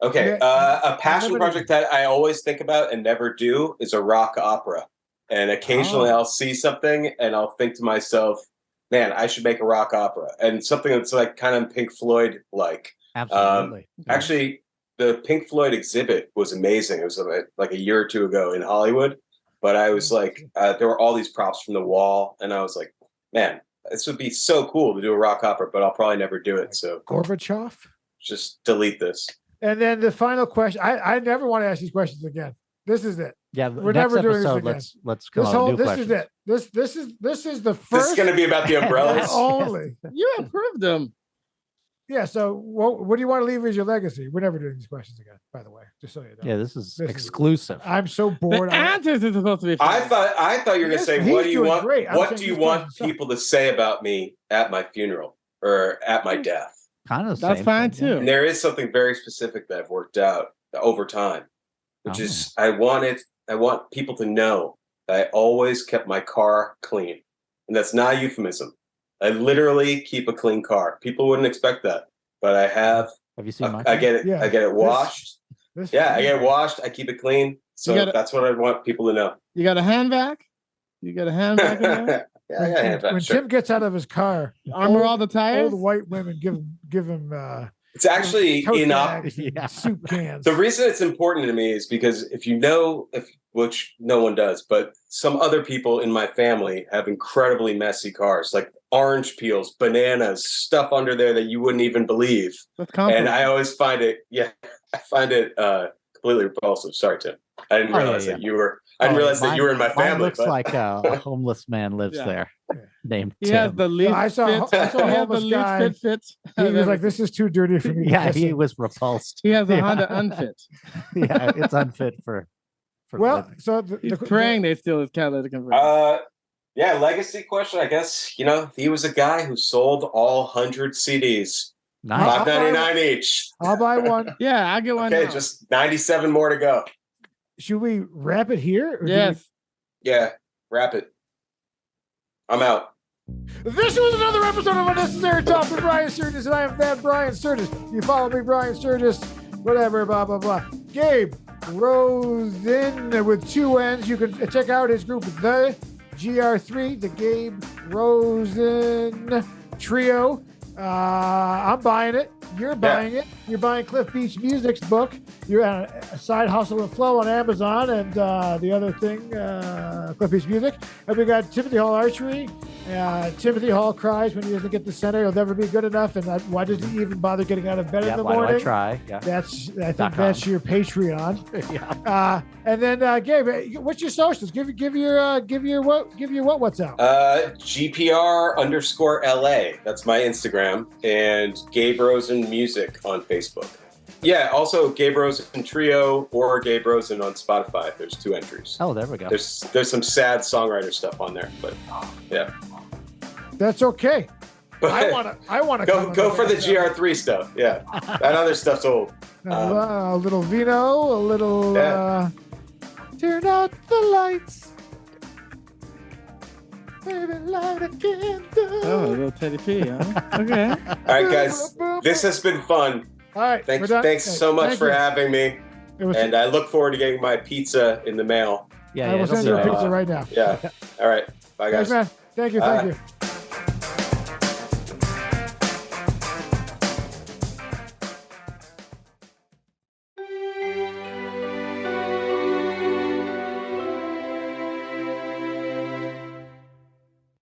S1: Okay, a passion project that I always think about and never do is a rock opera. And occasionally I'll see something and I'll think to myself, man, I should make a rock opera. And something that's like kind of Pink Floyd-like.
S3: Absolutely.
S1: Actually, the Pink Floyd exhibit was amazing. It was like a year or two ago in Hollywood. But I was like, there were all these props from the wall. And I was like, man, this would be so cool to do a rock opera, but I'll probably never do it. So
S2: Gorbachev?
S1: Just delete this.
S2: And then the final question, I never want to ask these questions again. This is it.
S3: Yeah,
S2: we're never doing this again.
S3: Let's come on with new questions.
S2: Is it. This is the first.
S1: This is going to be about the umbrellas.
S2: Only.
S4: You approved them.
S2: Yeah. So what do you want to leave as your legacy? We're never doing these questions again, by the way, just so you know.
S3: Yeah, this is exclusive.
S2: I'm so bored.
S4: The answers are supposed to be.
S1: I thought you were going to say, what do you want? What do you want people to say about me at my funeral or at my death?
S3: Kind of.
S4: That's fine too.
S1: And there is something very specific that I've worked out over time, which is I want people to know that I always kept my car clean. And that's not a euphemism. I literally keep a clean car. People wouldn't expect that, but I have.
S3: Have you seen my
S1: I get it. Yeah. I get it washed. I get it washed. I keep it clean. So that's what I want people to know.
S4: You got a hand vac? You got a hand vac in there?
S1: Yeah, I got a hand vac.
S2: When Tim gets out of his car,
S4: armor all the tires.
S2: Old white women give him.
S1: It's actually
S2: soup cans.
S1: The reason it's important to me is because if you know, which no one does, but some other people in my family have incredibly messy cars, like orange peels, bananas, stuff under there that you wouldn't even believe. And I always find it, completely repulsive. Sorry, Tim. I didn't realize that you were. I didn't realize that you were in my
S3: Mine
S1: family.
S3: looks
S1: but...
S3: like a homeless man lives
S4: Yeah.
S3: there, named
S4: He
S3: Tim.
S4: has the least
S2: I saw
S4: fit.
S2: a
S4: He has the
S2: homeless
S4: least
S2: guy.
S4: fit fits.
S2: He
S4: I've
S2: was
S4: ever
S2: like, "This is too dirty for me." to
S3: Yeah,
S2: piss
S3: he
S2: in."
S3: was repulsed.
S4: He has a
S3: Yeah.
S4: Honda unfit.
S3: Yeah, it's unfit for
S2: Well,
S3: living.
S2: so
S4: He's praying they steal his catalytic converter.
S1: Yeah, legacy question. I guess he was a guy who sold all 100 CDs,
S3: Nice.
S1: $5.99 each.
S2: I'll buy one.
S4: Yeah, I'll get one.
S1: Okay,
S4: now.
S1: just 97 more to go.
S2: Should we wrap it here? Or do
S4: Yes.
S1: Yeah, wrap it. I'm out.
S2: This was another episode of Unnecessary Talk with Brian Sturges, and I am that Brian Sturges. You follow me, Brian Sturges, whatever, blah, blah, blah. Gabe Rosenn with 2 N's. You can check out his group, the GR3, the Gabe Rosenn Trio. I'm buying it. You're buying it. You're buying Cliff Beach Music's book. You're on a Side Hustle with Flow on Amazon, and the other thing, Cliff Beach Music. And we got Timothy Hall Archery. Timothy Hall cries when he doesn't get the center. He'll never be good enough. And why does he even bother getting out of bed in the
S3: why
S2: morning?
S3: do I try? Yeah.
S2: I think that's your Patreon.
S3: Yeah.
S2: And then Gabe, what's your socials? Give your what's out?
S1: GPR_LA. That's my Instagram, and Gabe Rosenn Music on Facebook. Yeah, also Gabe Rosenn Trio or Gabe Rosenn on Spotify. There's 2 entries.
S3: Oh, there we go.
S1: There's some sad songwriter stuff on there, but yeah.
S2: That's okay. I want to
S1: go for the GR3 stuff. Yeah, that other stuff's old.
S2: A little vino, a little turn out the lights, baby, light a candle.
S4: Oh, a little Teddy P, huh? Okay.
S1: All right, guys, this has been fun.
S2: All right,
S1: Thanks so much for having me, and I look forward to getting my pizza in the mail.
S3: Yeah,
S2: I will send you a pizza right now.
S1: Yeah. All right. Bye, guys.
S2: Thanks, man. Thank you.